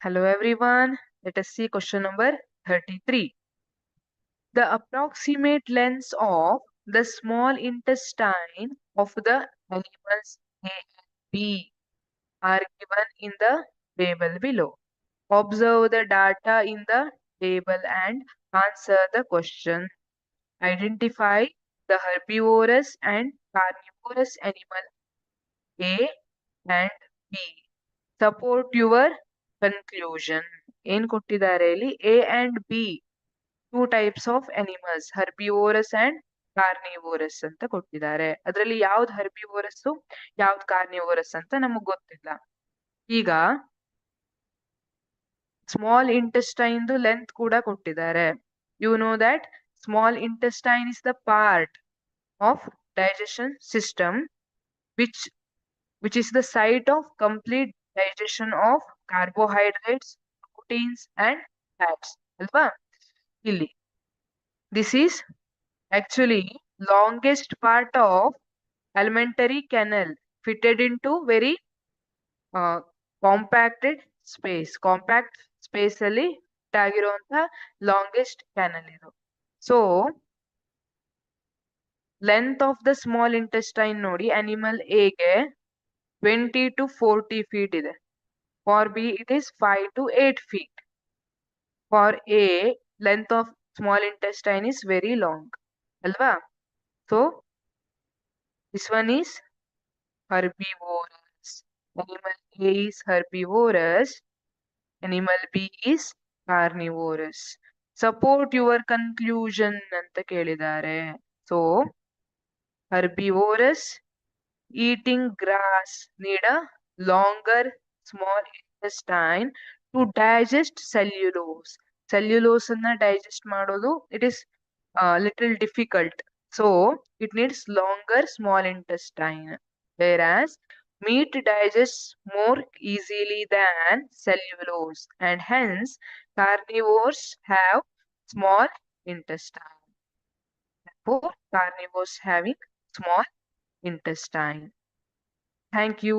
Hello everyone. Let us see question number 33. The approximate lengths of the small intestine of the animals A and B are given in the table below. Observe the data in the table and answer the question. Identify the herbivorous and carnivorous animal A and B. Support your conclusion. ಏನ್ ಕೊಟ್ಟಿದ್ದಾರೆ ಇಲ್ಲಿ A and B two types of animals ಹರ್ಬಿವೋರಸ್ and carnivorous ಅಂತ ಕೊಟ್ಟಿದ್ದಾರೆ. ಅದರಲ್ಲಿ ಯಾವ್ದು ಹರ್ಬಿವೋರಸ್ ಯಾವ್ದು carnivorous ಅಂತ ನಮಗ್ ಗೊತ್ತಿಲ್ಲ. ಈಗ ಸ್ಮಾಲ್ ಇಂಟೆಸ್ಟೈನ್ ಲೆಂತ್ ಕೂಡ ಕೊಟ್ಟಿದ್ದಾರೆ. You know that small intestine is the part of digestion system which is the site of complete digestion of carbohydrates, proteins and fats. Alva? Illi. This is actually longest part of alimentary canal fitted into very compacted space. Compact space ಅಲ್ಲಿ ಆಗಿರುವಂತ longest canal ಇದು. So length of the small intestine ನೋಡಿ animal ಎಗೆ 20 to 40 feet ಇದೆ. For B it is 5 to 8 feet. For A, length of small intestine is very long. Alva? So this one is herbivorous. Animal A is herbivorous. Animal B is carnivorous. Support your conclusion ಅಂತ ಕೇಳಿದ್ದಾರೆ. So herbivorous eating grass need a longer small intestine to digest cellulose. Cellulose ಅನ್ನ digest ಮಾಡೋದು it is little difficult. So it needs longer small intestine. Whereas meat digests more easily than cellulose and hence carnivores have small intestine. Therefore, carnivores having small intestine. Thank you.